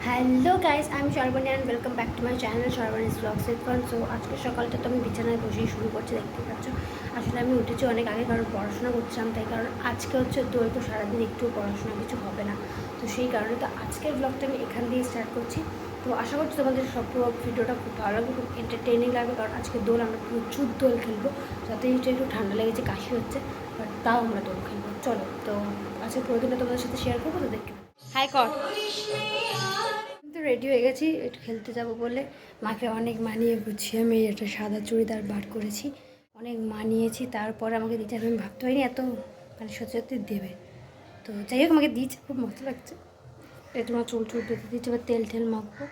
Hello guys, আমি Sarbani and welcome back to my channel Sarbani's vlogs with fun. So আজকে সকালটা তো আমি বিছানায় বসেই শুরু করছি, দেখতে পাচ্ছ। আসলে আমি উঠেছি অনেক আগে, কারণ পড়াশোনা করছিলাম, তাই কারণ আজকে হচ্ছে দোল, তো সারাদিন একটু পড়াশোনা কিছু হবে না, তো সেই কারণে তো আজকের ব্লগটা আমি এখান দিয়ে স্টার্ট করছি। তো আশা করছি তোমাদের সব ভিডিওটা খুব ভালো লাগবে, খুব এন্টারটেইনিং লাগবে, কারণ আজকে দোল আমরা প্রচুর দোল খেলবো। যাতে একটু ঠান্ডা লেগেছে, কাশি হচ্ছে, বাট তাও আমরা দোল খেলবো। চলো, তো আজকে প্রতিদিনটা তোমাদের সাথে শেয়ার করবো, তো দেখতে হাই কর। তো রেডি হয়ে গেছি একটু খেলতে যাব বলে। মাকে অনেক মানিয়ে গুছিয়ে আমি একটা সাদা চুড়িদার বার করেছি, অনেক মানিয়েছি, তারপরে আমাকে দিতে আমি ভাবতে পারিনি এত মানে সত্যি সত্যি দেবে। তো যাই হোক, আমাকে দিয়েছে, খুব মজা লাগছে। এটা তোমার চুল চুল দিতে দিচ্ছে, এবার তেল টেল মাখবো।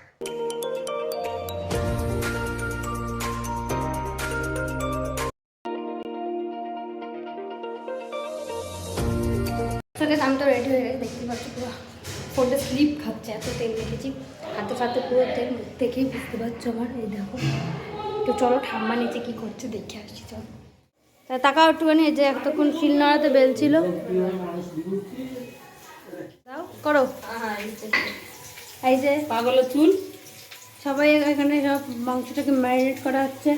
আমি তো রেডি হয়ে গেছি, দেখতে পাচ্ছি পুরো ফোনটা স্লিপ খাচ্ছে, এত তেল দেখেছি হাতে ফাতে, পুরো তেল দেখেই বুঝতে পারছো আমার। এই দেখো, তো চলো ঠাম্মা নিচে কী করছে দেখে আসছি, চলো। তা তাকাও একটুখানি, এই যে এতক্ষণ শিল নোড়াতে বেলছিল, দাও করো। এই যে পাগলের চুল, সবাই এখানে সব মাংসটাকে ম্যারিনেট করা হচ্ছে,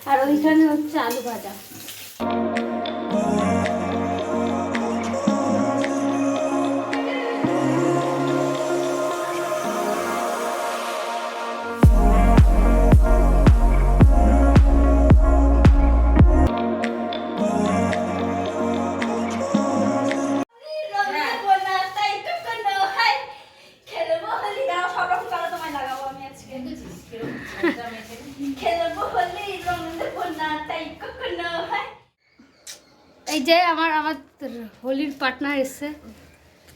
আর ওইখানে হচ্ছে আলু ভাজা। এই যে আমার আমার হোলির পার্টনার এসছে।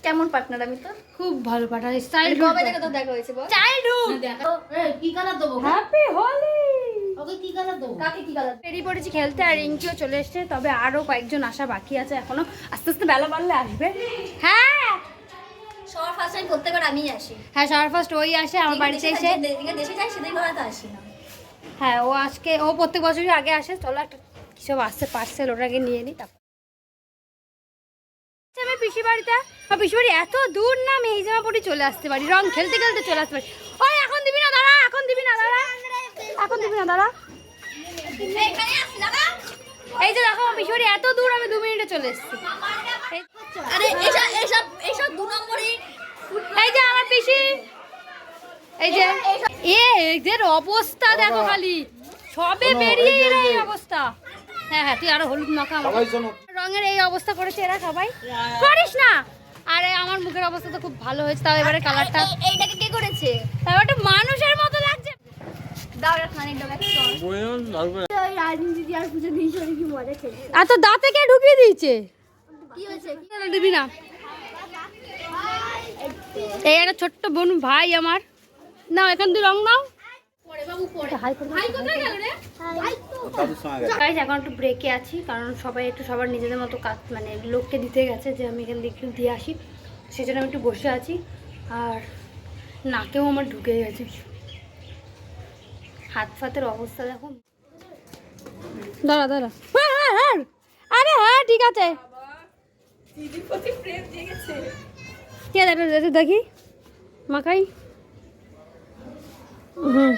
কেমন পার্টনার? আমি তো খুব ভালো পার্টনার, স্টাইল কবে থেকে তো দেখা হয়েছে বল? চাইল্ডহুড। কি কালার দেবো? হ্যাপি হোলি। ওকে কি কালার দেবো? কাকে কি কালার? বেরিয়ে পড়েছি খেলতে, আর রিঙ্কিও চলে এসছে, তবে আরও কয়েকজন আসা বাকি আছে এখনো, আস্তে আস্তে বেলা বাড়লে আসবে। হ্যাঁ, সবার ফার্স্ট টাইম প্রত্যেকবার আমিই আসি। হ্যাঁ সবার ফার্স্ট ওই আসে আমার বাড়িতে এসে। দেশে যাই সেদিন ঘরে তো আসি না। হ্যাঁ, ও আজকে ও প্রত্যেক বছরই আগে আসে। চলো একটা কিসব আসছে পার্সেল, ওটাকে নিয়ে নিই, তারপর আমি পিসি বাড়িতে। আর পিসি বাড়ি এত দূর না, আমি এই জামাপুরি চলে আসতে পারি, রং খেলতে খেলতে চলে আসতে পারি। ওই এখন দিবি না, দাঁড়া, এখন দিবি না, দাঁড়া, এখন দিবি না, দাঁড়া। এই যে দেখো, পিসি বাড়ি এত দূর, আমি 2 মিনিটে চলে এসেছি। আরে এসব 2 নম্বরই। এই যে আমার পিসি, এই যে এদের অবস্থা দেখো, খালি সবে বেরিয়ে এরা এই অবস্থা। হ্যাঁ হ্যাঁ, তুই আরো হলুদ মাখা। রঙের এই অবস্থা করেছে এরা সবাই, করিস না। আরে আমার মুখের অবস্থা তো খুব ভালো হয়েছে, তাও এবারে কালারটা। এইটাকে কে করেছে? তাও একটা মানুষের মতো লাগছে। দাও একটা খানিক দাও একটা। ওই রাজনীতি আর পুজো দিন সরে কি মজা খেলে। এত দাঁতে কে ঢুকিয়ে দিয়েছে? কি হয়েছে? দিবি না। এই একটা ছোট্ট বোন ভাই আমার, নাও এখান দিয়ে রং নাও। এখন একটু ব্রেকে আছি, কারণ সবাই একটু সবার নিজেদের মতো কাজ মানে লোককে দিতে গেছে, যে আমি এখান দিয়ে একটু দিয়ে আসি, সেই জন্য আমি একটু বসে আছি। আর নাকেও আমার ঢুকে গেছে, হাত ফাতের অবস্থা দেখো। দাঁড়া দাঁড়া, আরে হ্যাঁ ঠিক আছে, দেখি মাখাই।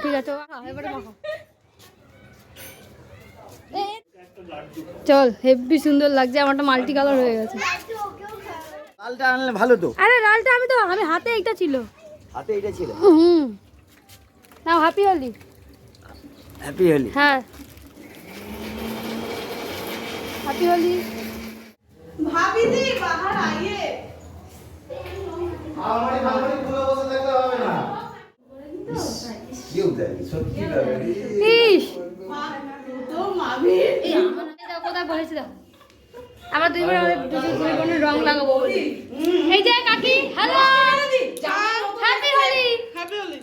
ঠিক আছে, এবারে মাখো। চল, হেভি সুন্দর লাগছে, আমারটা মাল্টি কালার হয়ে গেছে। লালটা আনলে ভালো তো। আরে লালটা আমি হাতে এইটা ছিল, হাতে এটা ছিল। নাও হ্যাপি হোলি। হ্যাপি হোলি। হ্যাঁ হ্যাপি হোলি। भाभी जी बाहर आइए। আমারই ভাবনি পুরো বসে থাকতে হবে না। কি উদারি সত্যি উদারি। ইস, तो मामी এই আমাদের কোথায় বসেছি দেখো, আমরা দুই বোনের রং লাগাবো বলি। এই যে কাকি, hello, happy Holi. Happy Holi.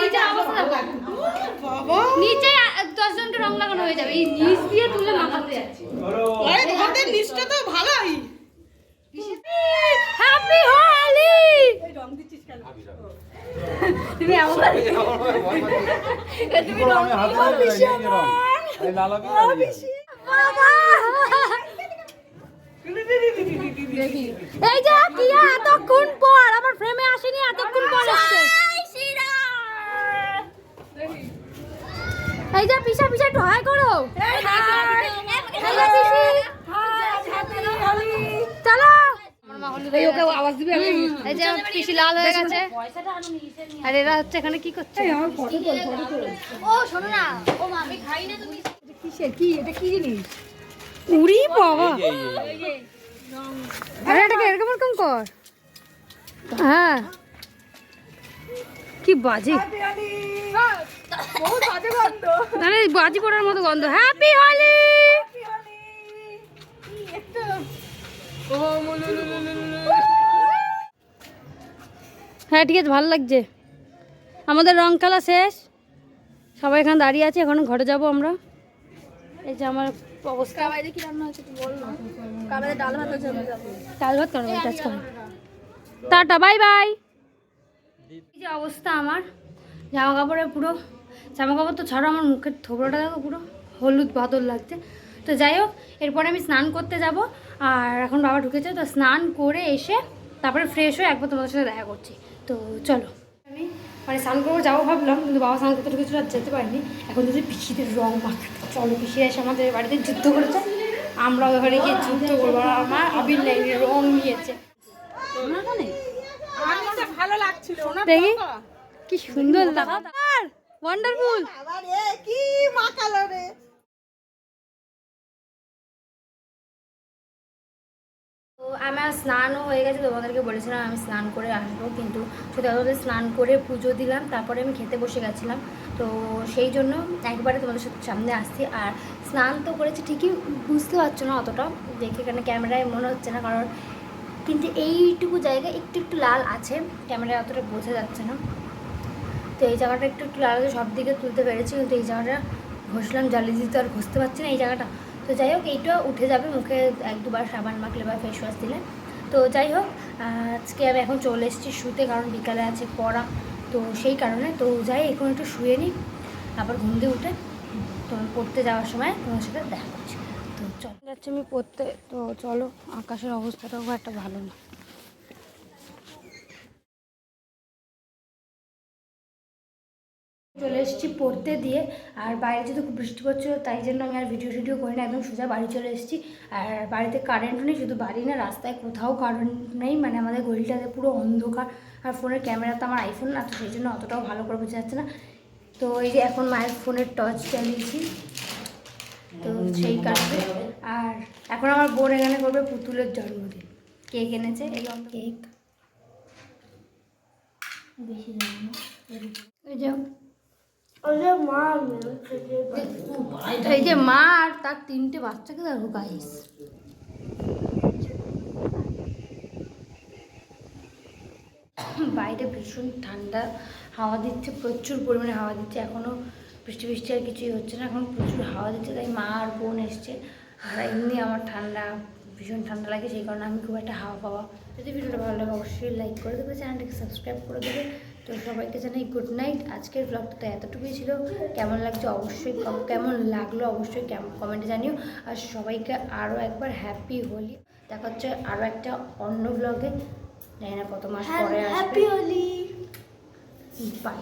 নিচে অবস্থা দেখো, बाबा নিচে 10 জনকে রং লাগানো হয়ে যাবে, এই নিচ দিয়ে তুলে মাখাতে যাচ্ছে। अरे তোমাদের নিচটা তো ভালোই। হ্যাপি হোলি। তুমি আমার তুমি রং বাবা। এই যে কিয়া এতক্ষণ পর আমার ফ্রেমে আসেনি, এতক্ষণ পর আসছে। এই যে পিসা পিসা একটু হাই করো। চলো এই ওকে আওয়াজ দিবি। এই যে পিসি লাল হয়ে গেছে আর এরা হচ্ছে এখানে কি করছে? ও শোনো না, ও মামি খাই না তুমি। কিসের কি এটা কি জিনিস? উড়ি বাবা, আরে এটাকে এরকম এরকম কর। হ্যাঁ কি বাজে, আরে বাজি পড়ার মতো গন্ধ। হ্যাপি হোলি। হ্যাঁ ঠিক আছে, ভালো লাগছে। আমাদের রং খেলা শেষ, সবাই এখানে দাঁড়িয়ে আছে, এখন ঘরে যাব আমরা। এই যে আমার অবস্থা। বাইরে কি রান্না হচ্ছে তুই বল না। কাবাতে ডাল ভাত হচ্ছে, ডাল ভাত কেন আজকে? Tata bye bye. এই যে অবস্থা আমার, জামা কাপড়ে পুরো, জামা কাপড় তো ছাড়ো, আমার মুখের থোবড়াটা দেখো পুরো হলুদ বাদল লাগছে। তো যাই হোক, এরপরে আমি স্নান করতে যাব। আর এখন বাবা ঢুকেছে, তো স্নান করে এসে তারপরে ফ্রেশ হয়ে একবার তোমাদের সাথে দেখা করছি। তো চলো, আমি মানে স্নান করবো যাবো ভাবলাম, কিন্তু বাবা স্নান করতে ঢুকেছিল আর যেতে পারিনি। এখন যদি পিসিদের রং মাখাতে, চলো পিসিরা এসে আমাদের বাড়িতে যুদ্ধ করেছে, আমরা ওখানে গিয়ে যুদ্ধ করবো। আর আমার আবির নাই, রং নিয়েছে। ভালো লাগছিল দেখি কি সুন্দর লাগা, ওয়ান্ডারফুল। কি মাখালো রে। তো আমার স্নানও হয়ে গেছে, তোমাদেরকে বলেছিলাম আমি স্নান করে আসবো, কিন্তু সেটা তোমাদের স্নান করে পুজো দিলাম, তারপরে আমি খেতে বসে গেছিলাম। তো সেই জন্য একবারে তোমাদের সামনে আসছি। আর স্নান তো করেছি ঠিকই, বুঝতে পারছো না অতটা দেখে, এখানে ক্যামেরায় মনে হচ্ছে না, কারণ কিন্তু এইটুকু জায়গা একটু একটু লাল আছে, ক্যামেরায় অতটা বোঝা যাচ্ছে না। তো এই জায়গাটা একটু একটু লাল আছে, সব দিকে তুলতে পেরেছি, কিন্তু এই জায়গাটা ঘষলাম, জ্বালি দিতে আর ঘষতে পারছি না এই জায়গাটা। তো যাই হোক, এইটা উঠে যাবে মুখে এক দুবার সাবান মাখলে বা ফেস ওয়াশ দিলে। তো যাই হোক, আজকে আমি এখন চলে এসেছি শুতে, কারণ বিকালে আছে পড়া, তো সেই কারণে। তো যাই এখন একটু শুয়ে নিই, আবার ঘুম দিয়ে উঠে তোমার পড়তে যাওয়ার সময় তোমার সাথে দেখা করছি। তো চলো, যাচ্ছি আমি পড়তে। তো চলো, আকাশের অবস্থাটাও খুব একটা ভালো না। চলে এসেছি পড়তে দিয়ে, আর বাইরে যেহেতু খুব বৃষ্টি পড়ছিল, তাই জন্য আমি আর ভিডিও করি না, একদম সোজা বাড়ি চলে এসেছি। আর বাড়িতে কারেন্টও নেই, শুধু বাড়ি না, রাস্তায় কোথাও কারেন্ট নেই, মানে আমাদের গলিটাতে পুরো অন্ধকার। আর ফোনের ক্যামেরা তো আমার আইফোন না, তো সেই জন্য অতটাও ভালো করে বোঝা যাচ্ছে না। তো এই যে এখন মায়ের ফোনের টর্চ চালিয়েছি, তো সেই কারণে। আর এখন আমার বোন এখানে করবে পুতুলের জন্মদিন, কেক এনেছে, এই কেক বেশি এই যে এই যে মা আর তার 3টে বাচ্চাকে দেখো গাইস। বাইরে ভীষণ ঠান্ডা হাওয়া দিচ্ছে, প্রচুর পরিমাণে হাওয়া দিচ্ছে। এখনও বৃষ্টি আর কিছুই হচ্ছে না, এখন প্রচুর হাওয়া দিচ্ছে, তাই মা আর বোন এসছে। আর এমনি আমার ভীষণ ঠান্ডা লাগে, সেই কারণে আমি খুব একটা হাওয়া পাওয়া। যদি ভিডিওটা ভালো লাগে অবশ্যই লাইক করে দেবে, চ্যানেলটাকে সাবস্ক্রাইব করে দেবে। তো সবাইকে জানাই গুড নাইট। আজকের ব্লগটা তো এতটুকুই ছিল। কেমন লাগছে অবশ্যই, কেমন লাগলো অবশ্যই কমেন্টে জানিও। আর সবাইকে আরও একবার হ্যাপি হোলি। দেখা হচ্ছে আরও একটা অন্য ব্লগে, জানি না কত মাস পরে আসবে। হ্যাপি হোলি। বাই।